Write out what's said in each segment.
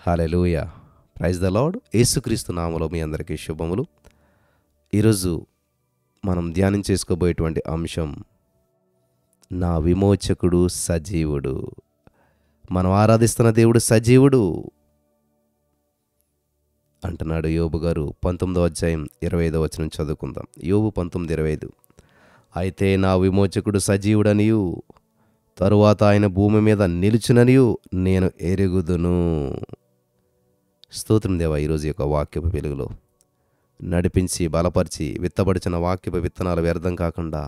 Hallelujah. Praise the lord. యేసుక్రీస్తు నామములో మీ అందరికీ శుభములు. ఈరోజు మనం ధ్యానం చేసుకోబోయేటువంటి అంశం, నా విమోచకుడు సజీవుడు. మనం ఆరాధిస్తున్న దేవుడు సజీవుడు అంటున్నాడు యోబు గారు. 19వ అధ్యాయం 25వ వచనం చదువుకుందాం. యోబు 19:25. అయితే నా విమోచకుడు సజీవుడనియు తరువాత ఆయన భూమి మీద నిలుచుననియు నేను ఎరుగుదును. స్తోత్రం దేవా. ఈరోజు యొక్క వాక్యపు వెలుగులో నడిపించి బలపరిచి విత్తబడిచిన వాక్యపు విత్తనాలు వ్యర్థం కాకుండా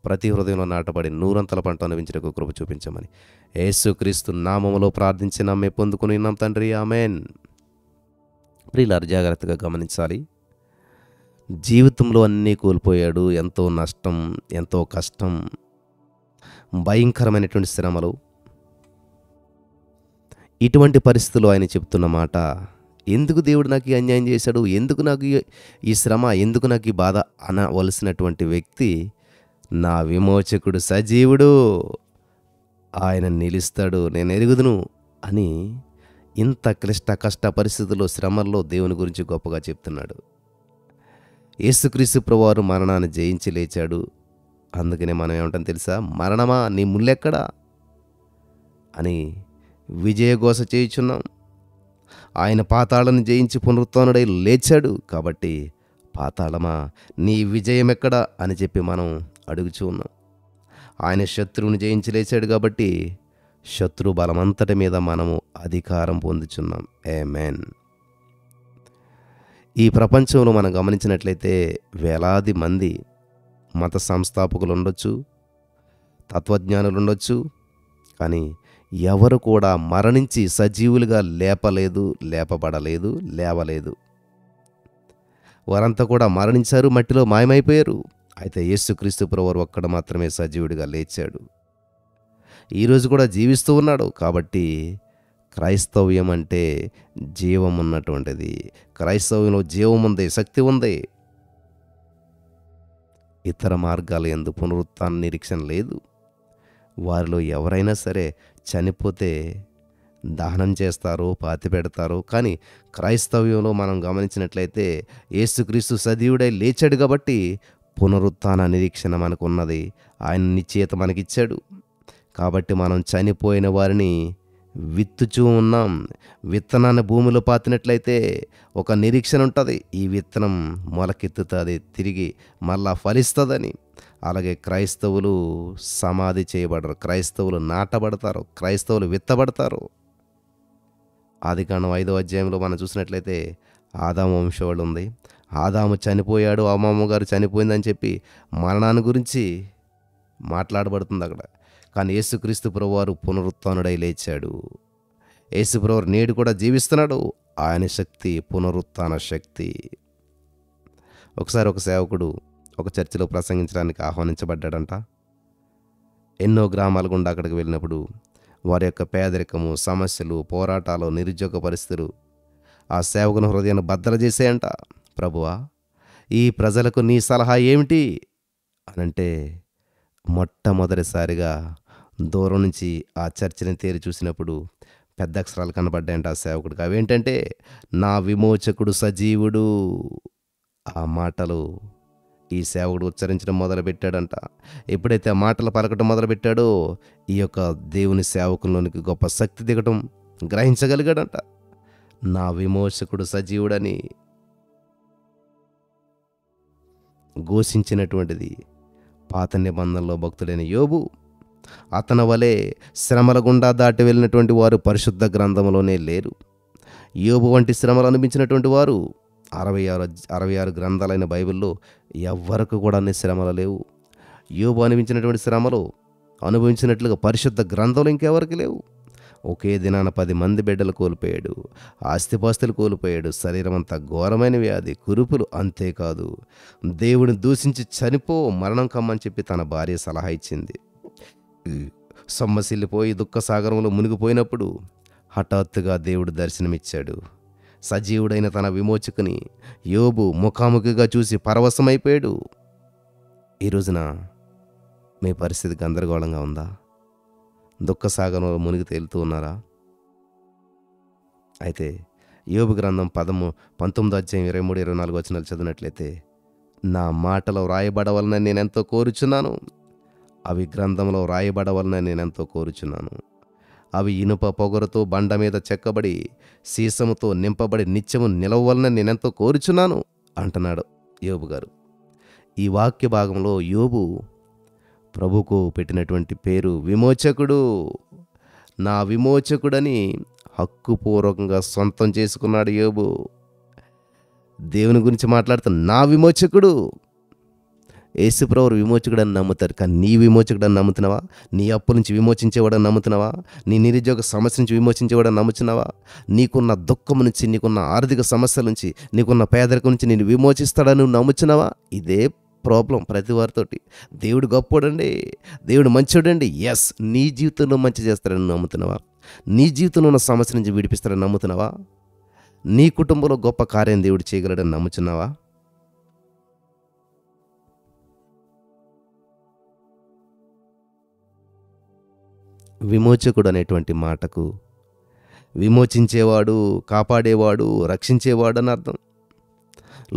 ప్రతి హృదయంలో నాటబడి నూరంతల పంట అనుభవించడానికి కృప చూపించమని యేసుక్రీస్తు నామములో ప్రార్థించి నమ్మే పొందుకుని ఉన్నాం తండ్రి, ఆమేన్. ప్రియులారు, జాగ్రత్తగా గమనించాలి. జీవితంలో అన్నీ కోల్పోయాడు. ఎంతో నష్టం, ఎంతో కష్టం, భయంకరమైనటువంటి శ్రమలు. ఇటువంటి పరిస్థితుల్లో ఆయన చెప్తున్న మాట, ఎందుకు దేవుడు నాకు ఈ అన్యాయం చేశాడు, ఎందుకు నాకు ఈ శ్రమ, ఎందుకు నాకు ఈ బాధ అనవలసినటువంటి వ్యక్తి, నా విమోచకుడు సజీవుడు, ఆయన నిలుస్తాడు, నేను ఎరుగుదును అని ఇంత క్లిష్ట కష్ట పరిస్థితుల్లో, శ్రమల్లో దేవుని గురించి గొప్పగా చెప్తున్నాడు. యేసుక్రీస్తు ప్రభువారు మరణాన్ని జయించి లేచాడు. అందుకనే మనం ఏమంటాం తెలుసా? మరణమా నీ ముల్లెక్కడా అని విజయఘోష చేయుచున్నాం. ఆయన పాతాళను జయించి పునరుత్థానుడై లేచాడు. కాబట్టి పాతాళమా నీ విజయం ఎక్కడా అని చెప్పి మనం అడుగుచూ ఉన్నాం. ఆయన శత్రువుని జయించి లేచాడు కాబట్టి శత్రు బలమంతటి మీద మనము అధికారం పొందుచున్నాం. ఆమేన్. ఈ ప్రపంచంలో మనం గమనించినట్లయితే వేలాది మంది మత సంస్థాపకులు ఉండొచ్చు, తత్వజ్ఞానులు ఉండొచ్చు, కానీ ఎవరు కూడా మరణించి సజీవులుగా లేపబడలేదు, లేవలేదు. వారంతా కూడా మరణించారు, మట్టిలో మాయమైపోయారు. అయితే యేసుక్రీస్తు ప్రభువారు ఒక్కడు మాత్రమే సజీవుడిగా లేచాడు. ఈరోజు కూడా జీవిస్తూ ఉన్నాడు. కాబట్టి క్రైస్తవ్యం అంటే జీవం ఉన్నటువంటిది. క్రైస్తవ్యంలో జీవం ఉంది, శక్తి ఉంది. ఇతర మార్గాల యందు పునరుత్థాన నిరీక్షణ లేదు. వారిలో ఎవరైనా సరే చనిపోతే దహనం చేస్తారు, పాతిపెడతారు. కానీ క్రైస్తవ్యంలో మనం గమనించినట్లయితే యేసుక్రీస్తు సజీవుడై లేచాడు కాబట్టి పునరుత్థాన నిరీక్షణ మనకు ఉన్నది. ఆయన నిశ్చయత మనకిచ్చాడు. కాబట్టి మనం చనిపోయిన వారిని విత్తుచూ ఉన్నాం. విత్తనాన్ని భూమిలో పాతినట్లయితే ఒక నిరీక్షణ ఉంటుంది. ఈ విత్తనం మొలకెత్తుతుంది, తిరిగి మళ్ళా ఫలిస్తుందని. అలాగే క్రైస్తవులు సమాధి చేయబడరు, క్రైస్తవులు నాటబడతారు, క్రైస్తవులు విత్తబడతారు. ఆదికాండం 5వ అధ్యాయంలో మనం చూసినట్లయితే ఆదాము వంశవాళి ఉంది. ఆదాము చనిపోయాడు, అమ్మమ్మ గారు చనిపోయిందని చెప్పి మరణాన్ని గురించి మాట్లాడబడుతుంది అక్కడ. కానీ యేసుక్రీస్తు ప్రభువారు పునరుత్థానుడై లేచాడు. యేసు ప్రభువారు నేడు కూడా జీవిస్తున్నాడు. ఆయన శక్తి పునరుత్థాన శక్తి. ఒకసారి ఒక సేవకుడు ఒక చర్చిలో ప్రసంగించడానికి ఆహ్వానించబడ్డాడంట. ఎన్నో గ్రామాల గుండా అక్కడికి వెళ్ళినప్పుడు వారి యొక్క పేదరికము, సమస్యలు, పోరాటాలు, నిరుద్యోగ పరిస్థితులు ఆ సేవకుని హృదయాన్ని బద్దలు చేసేయంట. ప్రభువా, ఈ ప్రజలకు నీ సలహా ఏమిటి అనంటే మొట్టమొదటిసారిగా దూరం నుంచి ఆ చర్చిని తేరి చూసినప్పుడు పెద్ద అక్షరాలు కనబడ్డాయంట ఆ సేవకుడికి. అవేంటంటే, నా విమోచకుడు సజీవుడు. ఆ మాటలు ఈ సేవకుడు ఉచ్చరించడం మొదలుపెట్టాడంట. ఎప్పుడైతే ఆ మాటలు పలకటం మొదలుపెట్టాడో ఈ యొక్క దేవుని సేవకుల్లోనికి గొప్ప శక్తి దిగటం గ్రహించగలిగాడంట. నా విమోచకుడు సజీవుడని ఘోషించినటువంటిది పాత నిబంధనలో భక్తుడైన యోబు. అతని వలె శ్రమల గుండా దాటి వెళ్ళినటువంటి వారు పరిశుద్ధ గ్రంథంలోనే లేరు. యోబు వంటి శ్రమలు అనిపించినటువంటి వారు 66 గ్రంథాలైన బైబిల్లో ఎవ్వరకు కూడా అన్ని శ్రమలు లేవు. యోబు అనిపించినటువంటి శ్రమలు అనుభవించినట్లుగా పరిశుద్ధ గ్రంథంలో ఇంకెవరికి లేవు. ఒకే దినాన 10 మంది బిడ్డలు కోల్పోయాడు, ఆస్తిపాస్తులు కోల్పోయాడు, శరీరం అంతా ఘోరమైన వ్యాధి, కురుపులు. అంతేకాదు, దేవుని దూషించి చనిపో, మరణం కమ్మని చెప్పి తన భార్య సలహా ఇచ్చింది. సొమ్మసిల్లిపోయి దుఃఖసాగరంలో మునిగిపోయినప్పుడు హఠాత్తుగా దేవుడు దర్శనమిచ్చాడు. సజీవుడైన తన విమోచకుని యోబు ముఖాముఖిగా చూసి పరవశమైపోయాడు. ఈ రోజున మీ పరిస్థితి గందరగోళంగా ఉందా? దుఃఖసాగరంలో మునిగి తేలుతూ ఉన్నారా? అయితే యోబు గ్రంథం 19 అధ్యాయం 23, 24 వచనాలు చదివినట్లయితే, నా మాటలో వ్రాయబడవలనని నేనెంతో కోరుచున్నాను, అవి గ్రంథంలో వ్రాయబడవలనని నేనెంతో కోరుచున్నాను. అవి ఇనుప పొగరుతో బండ మీద చెక్కబడి సీసముతో నింపబడి నిత్యము నిలవలనని నేనెంతో కోరుచున్నాను అంటున్నాడు యోబు గారు. ఈ వాక్య భాగంలో యోబు ప్రభుకు పెట్టినటువంటి పేరు విమోచకుడు. నా విమోచకుడని హక్కుపూర్వకంగా సొంతం చేసుకున్నాడు యోబు. దేవుని గురించి మాట్లాడుతూ నా విమోచకుడు. యేసుప్రభు విమోచకుడని నమ్ముతారు, కానీ నీ విమోచకుడని నమ్ముతున్నావా? నీ అప్పు నుంచి విమోచించేవాడని నమ్ముతున్నావా? నీ నిరుద్యోగ సమస్య నుంచి విమోచించేవాడని నమ్ముతున్నావా? నీకున్న దుఃఖం నుంచి, నీకున్న ఆర్థిక సమస్యల నుంచి, నీకున్న పేదరికం నుంచి నేను విమోచిస్తాడని నువ్వు నమ్ముతున్నావా? ఇదే ప్రాబ్లం ప్రతి వారితోటి. దేవుడు గొప్పోడండి, దేవుడు మంచోడండి. ఎస్, నీ జీవితంలో మంచి చేస్తాడని నమ్ముతున్నావా? నీ జీవితంలో ఉన్న సమస్య నుంచి విడిపిస్తాడని నమ్ముతున్నావా? నీ కుటుంబంలో గొప్ప కార్యం దేవుడు చేయగలడని నమ్ముతున్నావా? విమోచకుడు అనేటువంటి మాటకు విమోచించేవాడు, కాపాడేవాడు, రక్షించేవాడు అని అర్థం.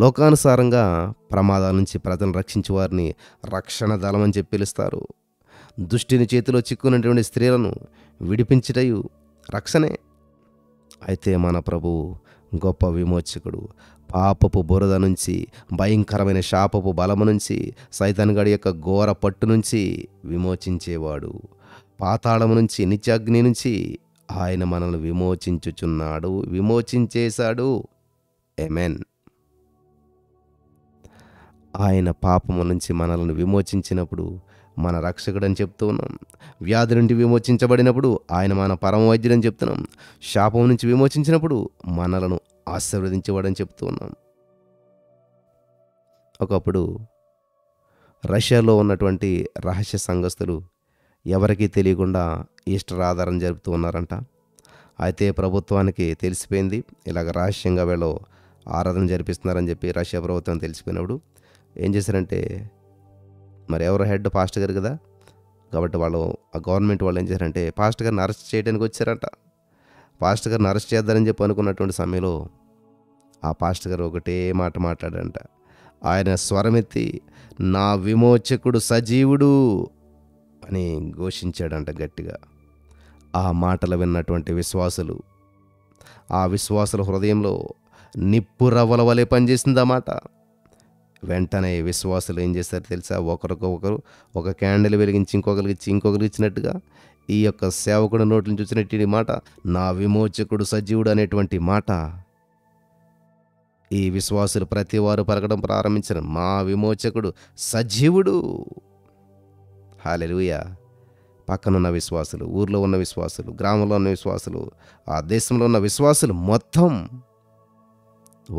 లోకానుసారంగా ప్రమాదాల నుంచి ప్రజలను రక్షించేవారిని రక్షణ దళం అని చెప్పి పిలుస్తారు. దుష్టిని చేతిలో చిక్కున్నటువంటి స్త్రీలను విడిపించుటయు రక్షణే. అయితే మన ప్రభువు గొప్ప విమోచకుడు. పాపపు బురద నుంచి, భయంకరమైన శాపపు బలము నుంచి, సైతానుగాడి యొక్క ఘోర పట్టు నుంచి విమోచించేవాడు. పాతాళము నుంచి, నిత్యాగ్ని నుంచి ఆయన మనల్ని విమోచించుచున్నాడు, విమోచించేశాడు. ఆమేన్. ఆయన పాపము నుంచి మనల్ని విమోచించినప్పుడు మన రక్షకుడని చెప్తూ ఉన్నాం. వ్యాధి నుండి విమోచించబడినప్పుడు ఆయన మన పరమ వైద్యుడని చెప్తున్నాం. శాపం నుంచి విమోచించినప్పుడు మనలను ఆశీర్వదించేవాడని చెప్తూ ఉన్నాం. ఒకప్పుడు రష్యాలో ఉన్నటువంటి రహస్య సంఘస్థులు ఎవరికీ తెలియకుండా ఈస్టర్ ఆధారం జరుపుతూ ఉన్నారంట. అయితే ప్రభుత్వానికి తెలిసిపోయింది, ఇలాగ రహస్యంగా వీళ్ళు ఆరాధన జరిపిస్తున్నారని చెప్పి రష్యా ప్రభుత్వం తెలిసిపోయినప్పుడు ఏం చేశారంటే, మరి ఎవరో హెడ్ పాస్టర్ గారు కదా, కాబట్టి వాళ్ళు ఆ గవర్నమెంట్ వాళ్ళు ఏం చేశారంటే పాస్టర్ గారిని అరెస్ట్ చేయడానికి వచ్చారంట. పాస్టర్ గారిని అరెస్ట్ చేద్దారని చెప్పి అనుకున్నటువంటి సమయంలో ఆ పాస్టర్ గారు ఒకటే మాట మాట్లాడంట. ఆయన స్వరమెత్తి నా విమోచకుడు సజీవుడు అని ఘోషించాడంట గట్టిగా. ఆ మాటలు విన్నటువంటి విశ్వాసులు, ఆ విశ్వాసుల హృదయంలో నిప్పు రవ్వల వలె పనిచేసింది ఆ మాట. వెంటనే విశ్వాసులు ఏం చేశారు తెలుసా? ఒకరికొకరు ఒక క్యాండిల్ వెలిగించి ఇంకొకరికి ఇచ్చినట్టుగా ఈ యొక్క సేవకుడు నోటి నుంచి వచ్చినట్టు మాట, నా విమోచకుడు సజీవుడు అనేటువంటి మాట ఈ విశ్వాసులు ప్రతి వారు పలకడం ప్రారంభించారు. మా విమోచకుడు సజీవుడు. హల్లెలూయా. పక్కనున్న విశ్వాసులు, ఊర్లో ఉన్న విశ్వాసులు, గ్రామంలో ఉన్న విశ్వాసులు, ఆ దేశంలో ఉన్న విశ్వాసులు మొత్తం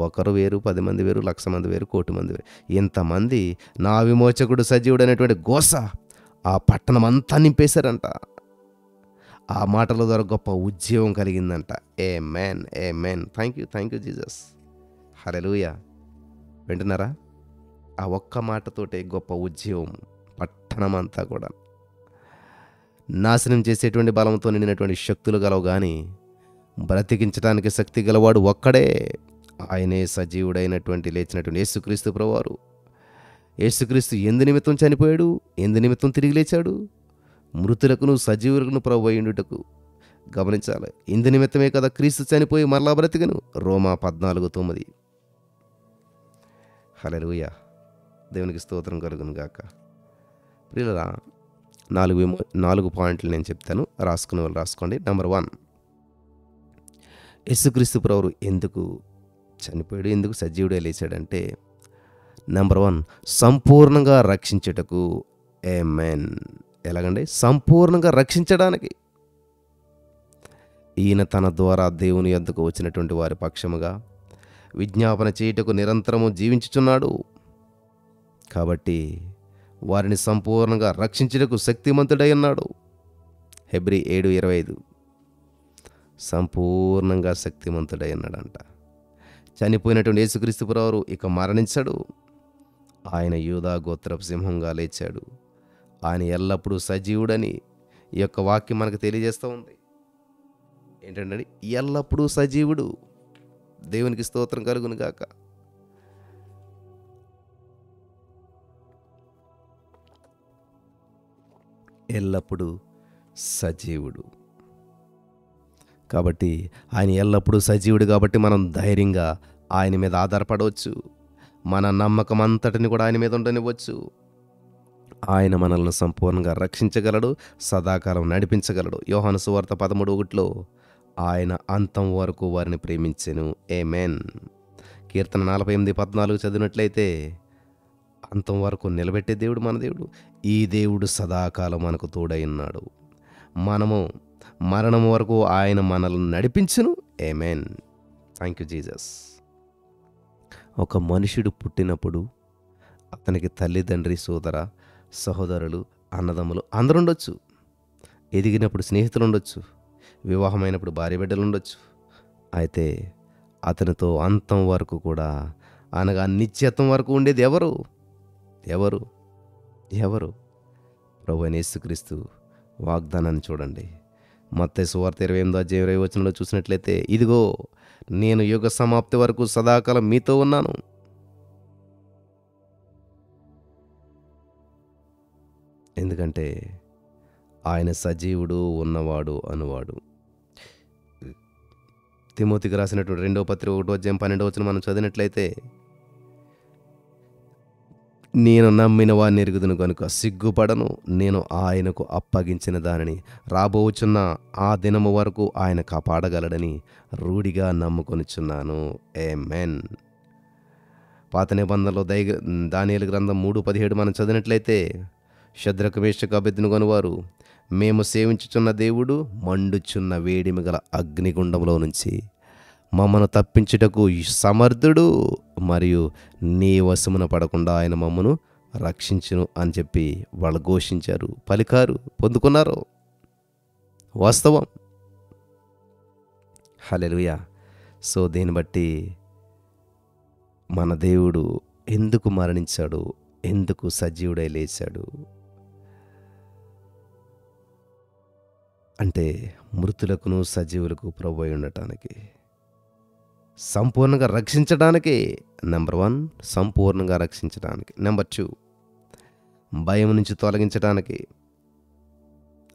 ఒకరు వేరు, 10 మంది వేరు, 1,00,000 మంది వేరు, 1,00,00,000 మంది వేరు, ఇంతమంది నా విమోచకుడు సజీవుడు అనేటువంటి గోస ఆ పట్టణం అంతా నింపేశారంట. ఆ మాటల ద్వారా గొప్ప ఉద్యోగం కలిగిందంట. Amen, amen. Thank you Jesus. Hallelujah. వింటున్నారా? ఆ ఒక్క మాటతోటే గొప్ప ఉద్యోగం పట్టణం అంతా కూడా. నాశనం చేసేటువంటి బలంతో నిండినటువంటి శక్తులు గలవు, కానీ బ్రతికించడానికి శక్తి గలవాడు ఒక్కడే. ఆయనే సజీవుడైనటువంటి లేచినటువంటి యేసుక్రీస్తు ప్రభువారు. యేసుక్రీస్తు ఎందు నిమిత్తం చనిపోయాడు, ఎందు నిమిత్తం తిరిగి లేచాడు? మృతులకును సజీవులకును ప్రభు అయ్యుండుటకు. గమనించాలి, ఇందు నిమిత్తమే కదా క్రీస్తు చనిపోయి మరలా బ్రతికను. రోమా 14:9. హల్లెలూయా. దేవునికి స్తోత్రం కలుగును గాక. ప్రియులారా, 4 పాయింట్లు నేను చెప్తాను, రాసుకునే వాళ్ళు రాసుకోండి. నెంబర్ 1, యేసుక్రీస్తు ప్రభువు ఎందుకు చనిపోయాడు, ఎందుకు సజీవుడే లేచాడంటే, నెంబర్ 1, సంపూర్ణంగా రక్షించుటకు. ఆమేన్. ఎలాగండి? సంపూర్ణంగా రక్షించడానికి. ఈయన తన ద్వారా దేవుని యొద్దకు వచ్చినటువంటి వారి పక్షముగా విజ్ఞాపన చేయుటకు నిరంతరము జీవించుచున్నాడు. కాబట్టి వారిని సంపూర్ణంగా రక్షించుటకు శక్తిమంతుడై ఉన్నాడు. హెబ్రీ 7:25. సంపూర్ణంగా శక్తిమంతుడై ఉన్నాడంట. చనిపోయినటువంటి యేసుక్రీస్తు ప్రభువు ఇక మరణించాడు. ఆయన యూదా గోత్రపు సింహంగా లేచాడు. ఆయన ఎల్లప్పుడూ సజీవుడని ఈ యొక్క వాక్యం మనకు తెలియజేస్తూ ఉంది. ఏంటంటే ఎల్లప్పుడూ సజీవుడు. దేవునికి స్తోత్రం కలుగును గాక. ఎల్లప్పుడూ సజీవుడు కాబట్టి, ఆయన ఎల్లప్పుడూ సజీవుడు కాబట్టి మనం ధైర్యంగా ఆయన మీద ఆధారపడవచ్చు. మన నమ్మకం అంతటిని కూడా ఆయన మీద ఉండనివ్వచ్చు. ఆయన మనల్ని సంపూర్ణంగా రక్షించగలడు, సదాకాలం నడిపించగలడు. యోహాను సువార్త 13:1 ఆయన అంతం వరకు వారిని ప్రేమించెను. ఆమేన్. కీర్తన 48:14 చదివినట్లయితే అంతం వరకు నిలబెట్టే దేవుడు మన దేవుడు. ఈ దేవుడు సదాకాలం మనకు తోడై ఉన్నాడు. మనము మరణం వరకు ఆయన మనల్ని నడిపించును. ఆమేన్. Thank you Jesus. ఒక మనుషుడు పుట్టినప్పుడు అతనికి తల్లిదండ్రి, సోదర సహోదరులు, అన్నదమ్ములు అందరూ ఉండొచ్చు. ఎదిగినప్పుడు స్నేహితులు ఉండొచ్చు. వివాహమైనప్పుడు భార్య బిడ్డలు ఉండొచ్చు. అయితే అతనితో అంతం వరకు కూడా, అనగా నిత్యత్వం వరకు ఉండేది ఎవరు? ఎవరు ఎవరు ప్రభువైన యేసుక్రీస్తు వాగ్దానాన్ని చూడండి. మత్తయి సువార్త 28:20 చూసినట్లయితే, ఇదిగో నేను యుగ సమాప్తి వరకు సదాకాలం మీతో ఉన్నాను. ఎందుకంటే ఆయన సజీవుడు, ఉన్నవాడు, అనువాడు. తిమోతికి రాసినటువంటి 2వ పత్రిక 1:12 మనం చదివినట్లయితే, నేను నమ్మిన వారిని ఎరుగుదును కనుక సిగ్గుపడను, నేను ఆయనకు అప్పగించిన దానిని రాబోచున్న ఆ దినము వరకు ఆయన కాపాడగలడని రూఢిగా నమ్ముకొనిచున్నాను. ఆమేన్. పాత నిబంధనలో దానియేలు గ్రంథం 3:17 మనం చదివినట్లయితే, షద్రకు, మేషకు, అబేద్నెగోను వారు, మేము సేవించుచున్న దేవుడు మండుచున్న వేడిమి గల అగ్నిగుండంలో నుంచి మమ్మను తప్పించుటకు సమర్థుడు, మరియు నీ వశమున పడకుండా ఆయన మమ్మను రక్షించును అని చెప్పి వాళ్ళు ఘోషించారు, పలికారు, పొందుకున్నారు. వాస్తవం. హల్లెలూయా. సో దీన్ని బట్టి మన దేవుడు ఎందుకు మరణించాడు, ఎందుకు సజీవుడై లేచాడు అంటే, మృతులకును సజీవులకు ప్రభువై ఉండటానికి, సంపూర్ణంగా రక్షించడానికి. నెంబర్ 1, సంపూర్ణంగా రక్షించడానికి. నెంబర్ 2, భయం నుంచి తొలగించడానికి.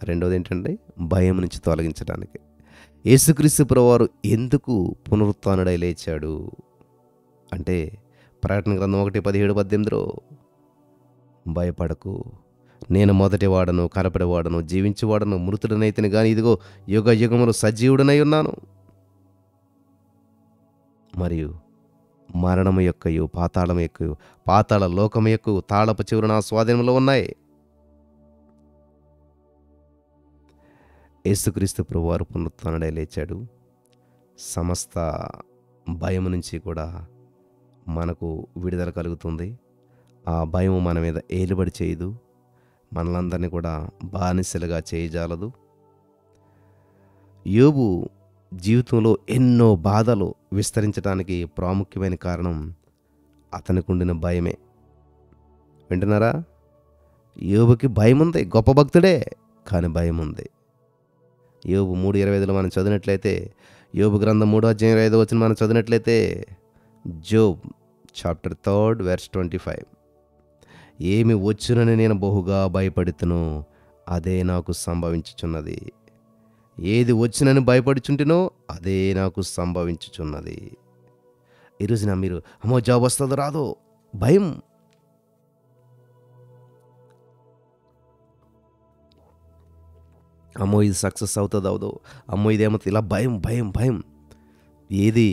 రెండోది ఏంటంటే, భయం నుంచి తొలగించడానికి. యేసుక్రీస్తు ప్రభువారు ఎందుకు పునరుత్థానుడై లేచాడు అంటే, ప్రకటన గ్రంథం 1:17-18 భయపడకు, నేను మొదటివాడను, కనపడేవాడను, జీవించేవాడను, మృతుడనైతిని గాని ఇదిగో యుగ యుగములు సజీవుడనై ఉన్నాను. మరియు మరణము యొక్కయు, పాతాళము యొక్కయు, పాతాళ లోకము యొక్క తాళపు చివర నా స్వాధీనంలో ఉన్నాయి. యేసుక్రీస్తు ప్రభువారు పునరుత్థానుడై లేచాడు. సమస్త భయం నుంచి కూడా మనకు విడుదల కలుగుతుంది. ఆ భయం మన మీద ఏలుబడి చేయదు, మనలందరినీ కూడా బానిసలుగా చేయజాలదు. యోబు జీవితంలో ఎన్నో బాధలు విస్తరించడానికి ప్రాముఖ్యమైన కారణం అతనికి ఉండిన భయమే. వింటున్నారా? యోబుకి భయం ఉంది, గొప్ప భక్తుడే, కానీ భయం ఉంది. యోబు 3:25 మనం చదివినట్లయితే, యోబు గ్రంథం 3:25 మనం చదివినట్లయితే, జోబ్ చాప్టర్ 3:25, ఏమి వచ్చునని నేను బహుగా భయపడుతును, అదే నాకు సంభవించుచున్నది. ఏది వచ్చినని భయపడుచుంటేనో అదే నాకు సంభవించుచున్నది. ఈరోజున మీరు, అమ్మో జాబ్ వస్తుందో రాదో భయం, అమ్మో ఇది సక్సెస్ అవుతుందో అవదో, అమ్మో ఇదేమవుతుంది, ఇలా భయం భయం భయం. ఏది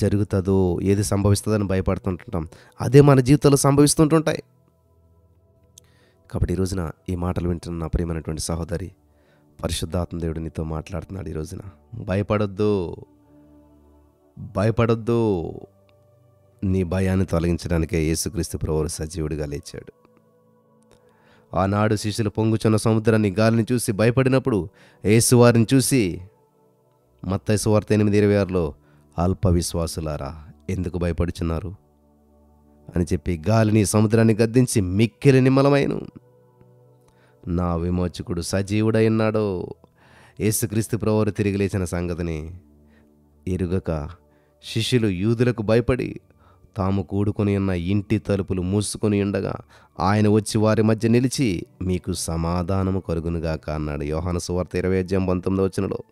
జరుగుతుందో, ఏది సంభవిస్తుందని భయపడుతుంటుంటాం. అదే మన జీవితంలో సంభవిస్తుంటుంటాయి. కాబట్టి ఈ రోజున ఈ మాటలు వింటున్న నా ప్రియమైనటువంటి సహోదరి, పరిశుద్ధాత్మ దేవుడు నీతో మాట్లాడుతున్నాడు. ఈ రోజున భయపడొద్దు, భయపడొద్దు. నీ భయాన్ని తొలగించడానికే యేసుక్రీస్తు ప్రభువు సజీవుడిగా లేచాడు. ఆనాడు శిష్యులు పొంగుచున్న సముద్రాన్ని, గాలిని చూసి భయపడినప్పుడు యేసు వారిని చూసి, మత్తయి సువార్త 8:26 అల్ప విశ్వాసులారా ఎందుకు భయపడుచున్నారు అని చెప్పి గాలిని, సముద్రాన్ని గద్దించి మిక్కిలి నిమ్మలమైను. నా విమోచకుడు సజీవుడై ఉన్నాడు. యేసుక్రీస్తు ప్రభువారు తిరిగి లేచిన సంగతిని ఎరుగక శిష్యులు యూదులకు భయపడి తాము కూడుకొని ఉన్న ఇంటి తలుపులు మూసుకొని ఉండగా ఆయన వచ్చి వారి మధ్య నిలిచి మీకు సమాధానము కలుగునుగాక అన్నాడు. యోహాను సువార్త 20:19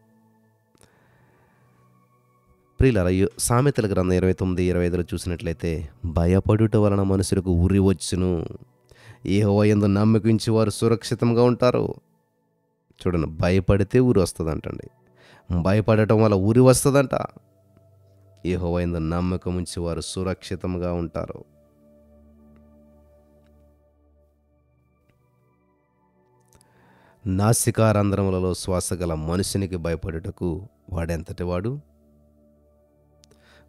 ప్రియులారా, సామెతల గ్రంథం 29:25 చూసినట్లయితే భయపడుట వలన మనుషులకు ఉరి వచ్చును, యెహోవా యందు నమ్మకించి వారు సురక్షితంగా ఉంటారు. చూడండి, భయపడితే ఊరి వస్తుందంటండి. భయపడటం వల్ల ఊరి వస్తుందంట. యెహోవా యందు నమ్మకం ఉంచి వారు సురక్షితంగా ఉంటారు. నాసికారంధ్రములలో శ్వాస గల మనుషునికి భయపడుటకు వాడెంతటి వాడు?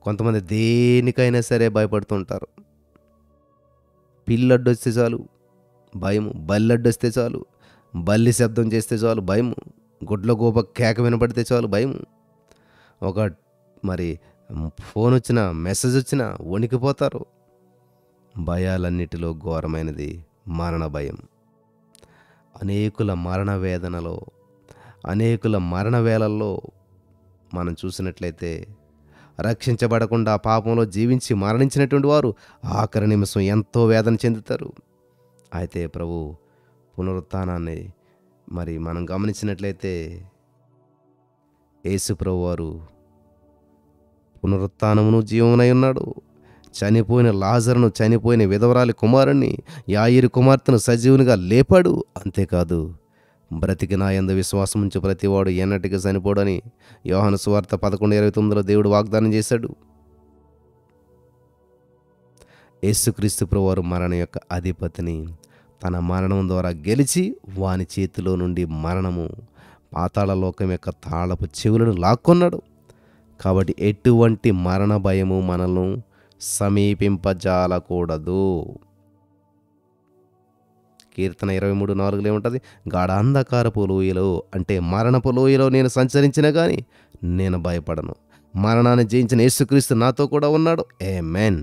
కొంతమంది దేనికైనా సరే భయపడుతుంటారు. పిల్లడ్డొస్తే చాలు భయము, బల్లడ్డొస్తే చాలు, బల్లి శబ్దం చేస్తే చాలు భయము, గుడ్ల గోప కేక వినపడితే చాలు భయము, ఒక మరి ఫోన్ వచ్చినా మెసేజ్ వచ్చినా వణికిపోతారు. భయాలన్నిటిలో ఘోరమైనది మరణ భయం. అనేకుల మరణ వేదనలో, అనేకుల మరణ వేళల్లో మనం చూసినట్లయితే రక్షించబడకుండా పాపంలో జీవించి మరణించినటువంటి వారు ఆఖరి నిమిషం ఎంతో వేదన చెందుతారు. అయితే ప్రభు పునరుత్థానాన్ని మరి మనం గమనించినట్లయితే యేసు ప్రభు వారు పునరుత్థానమును జీవమునై ఉన్నాడు. చనిపోయిన లాజరును, చనిపోయిన విధవరాలి కుమారుణ్ణి, యాయిరు కుమార్తెను సజీవునిగా లేపాడు. అంతేకాదు, బ్రతికి నా యందు విశ్వాసం ఉంచి ప్రతివాడు ఎన్నటికి చనిపోడని యోహాను సువార్త 11:29 దేవుడు వాగ్దానం చేశాడు. యేసుక్రీస్తు ప్రభువారు మరణం యొక్క అధిపతిని తన మరణం ద్వారా గెలిచి వాని చేతిలో నుండి మరణము, పాతాళ లోకం యొక్క తాళపు చెవులను లాక్కొన్నాడు. కాబట్టి ఎటువంటి మరణ భయము మనల్ని సమీపింపజాలకూడదు. కీర్తన 23:4 ఏముంటుంది? గాఢాంధకారపు లోయలో, అంటే మరణపు లోయలో నేను సంచరించిన కానీ నేను భయపడను, మరణాన్ని జయించిన యేసుక్రీస్తు నాతో కూడా ఉన్నాడు. ఆమేన్,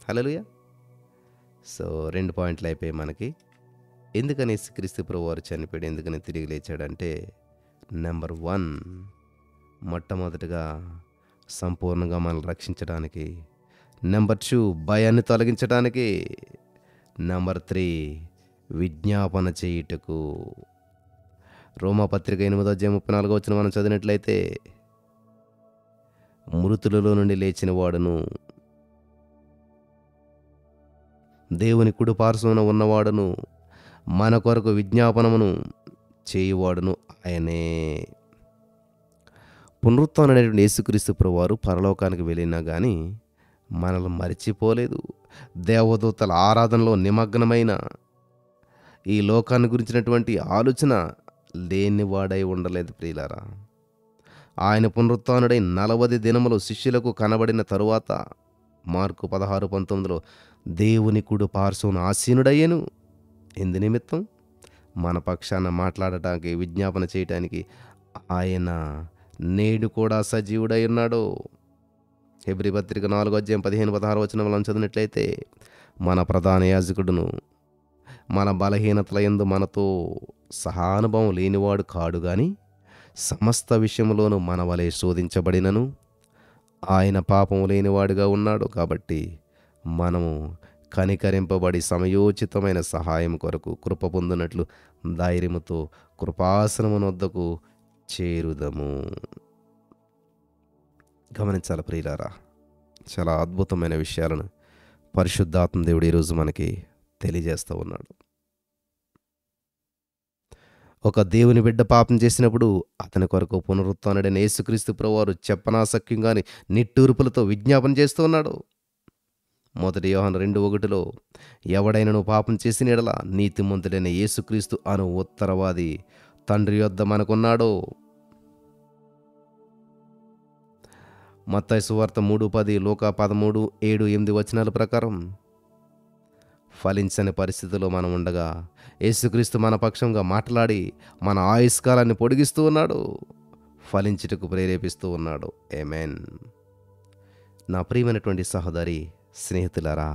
హల్లెలూయా. సో 2 పాయింట్లు అయిపోయాయి మనకి. ఎందుకని యేసుక్రీస్తు ప్రభువారు చనిపోయాడు, ఎందుకని తిరిగి లేచాడంటే, నెంబర్ 1 మొట్టమొదటిగా సంపూర్ణంగా మనల్ని రక్షించడానికి, నెంబర్ 2 భయాన్ని తొలగించడానికి, నెంబర్ 3 విజ్ఞాపన చేయుటకు. రోమాపత్రిక 8:34 మనం చదివినట్లయితే, మృతులలో నుండి లేచిన వాడును, దేవుని కుడి పార్శ్వమున ఉన్నవాడును, మన కొరకు విజ్ఞాపనమును చేయువాడును ఆయనే. పునరుత్థానుడైనటువంటి యేసుక్రీస్తు ప్రభువారు పరలోకానికి వెళ్ళినా కానీ మనల్ని మరిచిపోలేదు. దేవదూతల ఆరాధనలో నిమగ్నమైన, ఈ లోకాన్ని గురించినటువంటి ఆలోచన లేనివాడై ఉండలేదు ప్రియులారా. ఆయన పునరుత్థానుడై 40 దినములు శిష్యులకు కనబడిన తరువాత మార్కు 16:19 దేవుని కుడి పార్శ్వమున ఆసీనుడయ్యెను. ఎందు నిమిత్తం? మన పక్షాన మాట్లాడటానికి, విజ్ఞాపన చేయటానికి ఆయన నేడు కూడా సజీవుడై ఉన్నాడు. హెబ్రీ పత్రిక 4:15-16 చదివినట్లయితే, మన ప్రధాన యాజకుడును మన బలహీనతల యందు మనతో సహానుభవం లేనివాడు కాడు గాని సమస్త విషయంలోనూ మన వలె శోధించబడినను ఆయన పాపం లేనివాడుగా ఉన్నాడు. కాబట్టి మనము కనికరింపబడి సమయోచితమైన సహాయం కొరకు కృప పొందినట్లు ధైర్యముతో కృపాసనమునొద్దకు చేరుదము. గమనించాలి ప్రియులారా, చాలా అద్భుతమైన విషయాలను పరిశుద్ధాత్మ దేవుడు ఈరోజు మనకి తెలియజేస్తూ ఉన్నాడు. ఒక దేవుని బిడ్డ పాపం చేసినప్పుడు అతని కొరకు పునరుత్థానుడైన యేసుక్రీస్తు ప్రభువారు చెప్పనాసక్యంగాని నిట్టూర్పులతో విజ్ఞాపన చేస్తూ ఉన్నాడు. 1 యోహాను 2:1 ఎవడైనను పాపం చేసిన యెడల నీతిమంతుడైన యేసుక్రీస్తు అను ఉత్తరవాది తండ్రి యొద్ద మనకున్నాడు. మత్తయి సువార్త 3:10, లూకా 13:7-8 ప్రకారం ఫలించని పరిస్థితిలో మనం ఉండగా యేసుక్రీస్తు మన పక్షంగా మాట్లాడి మన ఆయుష్కాలాన్ని పొడిగిస్తూ ఉన్నాడు, ఫలించుటకు ప్రేరేపిస్తూ ఉన్నాడు. ఆమేన్. నా ప్రియమైనటువంటి సహోదరి స్నేహితులారా,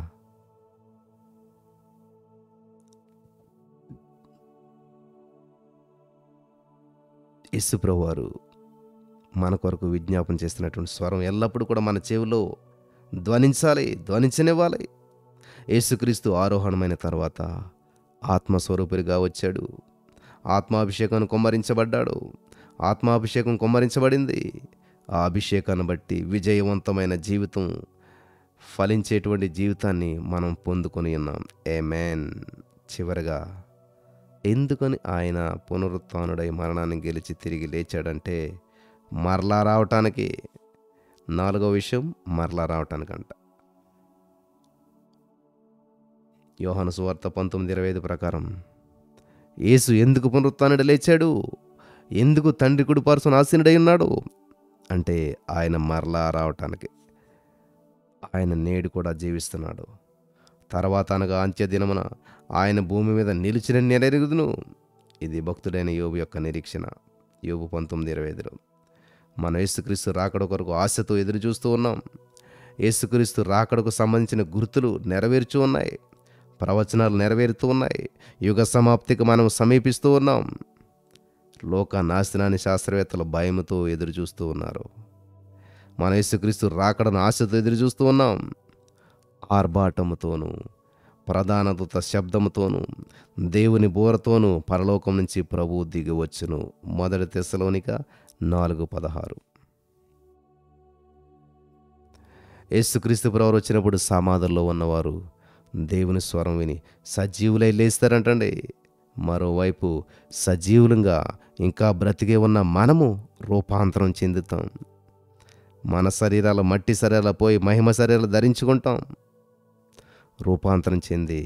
యేసు ప్రభువారు మన కొరకు విజ్ఞాపన చేస్తున్నటువంటి స్వరం ఎల్లప్పుడూ కూడా మన చెవిలో ధ్వనించాలి, ధ్వనించనివ్వాలి. యేసుక్రీస్తు ఆరోహణమైన తర్వాత ఆత్మస్వరూపుడిగా వచ్చాడు. ఆత్మాభిషేకం కుమ్మరించబడ్డాడు. ఆత్మాభిషేకం కుమ్మరించబడింది. ఆ అభిషేకాన్ని బట్టి విజయవంతమైన జీవితం, ఫలించేటువంటి జీవితాన్ని మనం పొందుకొని ఉన్నాం. ఆమేన్. చివరగా ఎందుకని ఆయన పునరుత్థానుడై మరణాన్ని గెలిచి తిరిగి లేచాడంటే మరలా రావటానికి. 4వ విషయం మరలా రావటానికంట. యోహాను సువార్త 19:25 ప్రకారం యేసు ఎందుకు పునరుత్థానుడై లేచాడు, ఎందుకు తండ్రి కుడి పార్శ్వన ఆసీనుడై ఉన్నాడు అంటే ఆయన మరలా రావటానికి. ఆయన నేడు కూడా జీవిస్తున్నాడు. తర్వాత అనగా అంత్యదినమున ఆయన భూమి మీద నిలిచిన నెరరుగుదును. ఇది భక్తుడైన యోబు యొక్క నిరీక్షణ. యోబు 19:25లో మన యేసుక్రీస్తు రాకడ కొరకు ఆశతో ఎదురు చూస్తూ ఉన్నాం. యేసుక్రీస్తు రాకడకు సంబంధించిన గుర్తులు నెరవేర్చు ఉన్నాయి. ప్రవచనాలు నెరవేరుతూ ఉన్నాయి. యుగ సమాప్తికి మనం సమీపిస్తూ ఉన్నాం. లోక నాశనాన్ని శాస్త్రవేత్తలు భయముతో ఎదురు చూస్తూ ఉన్నారు. మన యేసుక్రీస్తు రాకడను ఆశతో ఎదురు చూస్తూ ఉన్నాం. ఆర్భాటముతోనూ ప్రధాన దూత శబ్దముతోనూ దేవుని బోరతోనూ పరలోకం నుంచి ప్రభువు దిగి వచ్చును. 1 తెస్సలోనిక 4:16. యేసుక్రీస్తు ప్రభువు వచ్చినప్పుడు సమాధుల్లో ఉన్నవారు దేవుని స్వరం విని సజీవులై లేస్తారంటండి. మరోవైపు సజీవులంగా ఇంకా బ్రతికే ఉన్న మనము రూపాంతరం చెందుతాం. మన శరీరాలు మట్టి శరీరాలు పోయి మహిమ శరీరాలు ధరించుకుంటాం. రూపాంతరం చెంది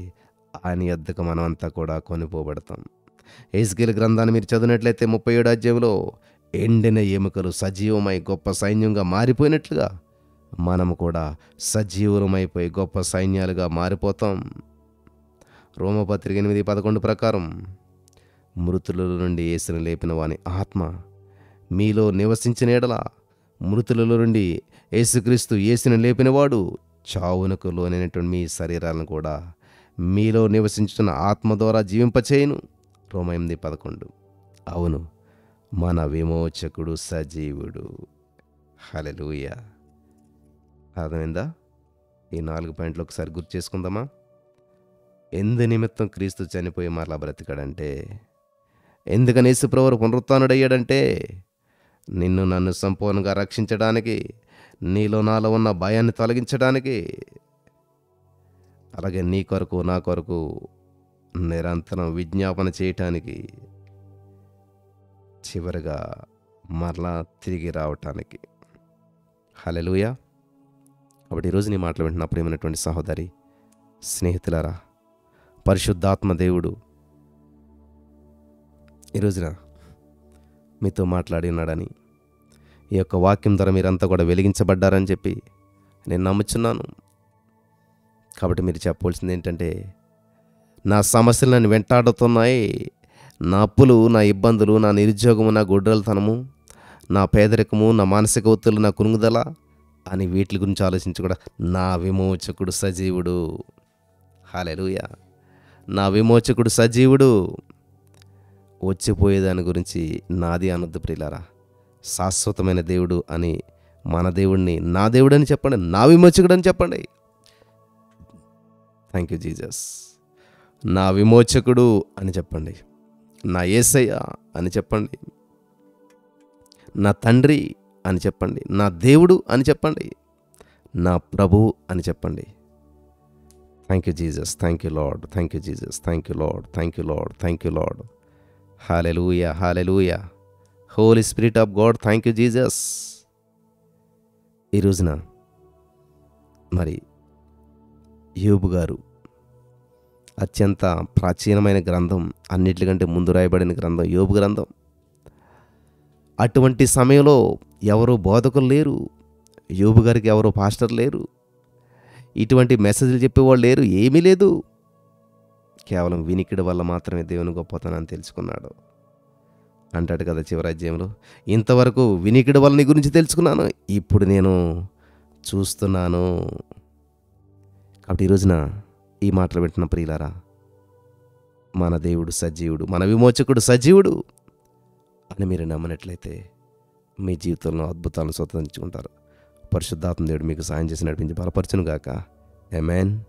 ఆయన యొద్దకు మనం అంతా కూడా కొనిపోబడతాం. యెహెజ్కేలు గ్రంథాన్ని మీరు చదివినట్లయితే 37వ అధ్యాయంలో ఎండిన ఎముకలు సజీవమై గొప్ప సైన్యంగా మారిపోయినట్లుగా మనము కూడా సజీవులమైపోయి గొప్ప సైన్యాలుగా మారిపోతాం. రోమపత్రిక 8:11 ప్రకారం మృతుల నుండి యేసుని లేపిన వాని ఆత్మ మీలో నివసించిన ఎడల మృతులలో నుండి యేసుక్రీస్తు యేసుని లేపినవాడు చావునకు లోనైనటువంటి మీ శరీరాలను కూడా మీలో నివసించుతున్న ఆత్మ ద్వారా జీవింపచేయును. రోమ 8:11. అవును, మన విమోచకుడు సజీవుడు. హల్లెలూయా. అర్థమైందా? ఈ 4 పాయింట్లు ఒకసారి గుర్తు చేసుకుందామా? ఎందు నిమిత్తం క్రీస్తు చనిపోయి మరలా బ్రతికాడంటే, ఎందుకని యేసు ప్రభువు పునరుత్థానుడయ్యాడంటే నిన్ను నన్ను సంపూర్ణంగా రక్షించడానికి, నీలో నాలో ఉన్న భయాన్ని తొలగించడానికి, అలాగే నీ కొరకు నా కొరకు నిరంతరం విజ్ఞాపన చేయటానికి, చివరిగా మరలా తిరిగి రావటానికి. హల్లెలూయా. కాబట్టి ఈరోజు నీ మాటలు వింటున్న ప్రియమైనటువంటి సహోదరి స్నేహితులారా, పరిశుద్ధాత్మ దేవుడు ఈరోజున మీతో మాట్లాడి ఉన్నాడని, ఈ యొక్క వాక్యం ద్వారా మీరంతా కూడా వెలిగించబడ్డారని చెప్పి నేను నమ్ముచున్నాను. కాబట్టి మీరు చెప్పవలసింది ఏంటంటే, నా సమస్యలు నన్ను వెంటాడుతున్నాయి, నా అప్పులు, నా ఇబ్బందులు, నా నిరుద్యోగము, నా గుడ్రలతనము, నా పేదరికము, నా మానసిక ఒత్తిళ్ళు, నా కునుగుదల అని వీటి గురించి ఆలోచించి కూడా నా విమోచకుడు సజీవుడు. హల్లెలూయా. నా విమోచకుడు సజీవుడు. వచ్చిపోయేదాని గురించి నాది అనొద్దు ప్రియులారా. శాశ్వతమైన దేవుడు అని మన దేవుడిని నా దేవుడని చెప్పండి, నా విమోచకుడు అని చెప్పండి. Thank you Jesus. నా విమోచకుడు అని చెప్పండి, నా యేసయ్య అని చెప్పండి, నా తండ్రి అని చెప్పండి, నా దేవుడు అని చెప్పండి, నా ప్రభు అని చెప్పండి. Thank you Jesus, thank you lord, thank you Jesus, thank you lord, thank you lord, thank you lord. Hallelujah, hallelujah. Holy spirit of God, thank you Jesus. ఈ రోజున మరి యోబు గారు అత్యంత ప్రాచీనమైన గ్రంథం, అన్నిటికంటే ముందు రాయబడిన గ్రంథం యోబు గ్రంథం. అటువంటి సమయంలో ఎవరు బోధకులు లేరు, యోబు గారికి ఎవరు పాస్టర్ లేరు, ఇటువంటి మెసేజ్లు చెప్పేవాళ్ళు లేరు, ఏమీ లేదు. కేవలం వినికిడి వల్ల మాత్రమే దేవుని గొప్పతనాన్ని తెలుసుకున్నాడు అంటాడు కదా చివరి అధ్యాయంలో. ఇంతవరకు వినికిడి వల్ల నీ గురించి తెలుసుకున్నాను, ఇప్పుడు నేను చూస్తున్నాను. కాబట్టి ఈ రోజున ఈ మాటలు వింటున్న ప్రియులారా, మన దేవుడు సజీవుడు, మన విమోచకుడు సజీవుడు. అని మీరు నమ్మినట్లయితే మీ జీవితంలో అద్భుతాలను స్వతంత్రించుకుంటారు. పరిశుద్ధాత్మ దేవుడు మీకు సాయం చేసి నడిపించి బలపరచును గాక. ఆమేన్.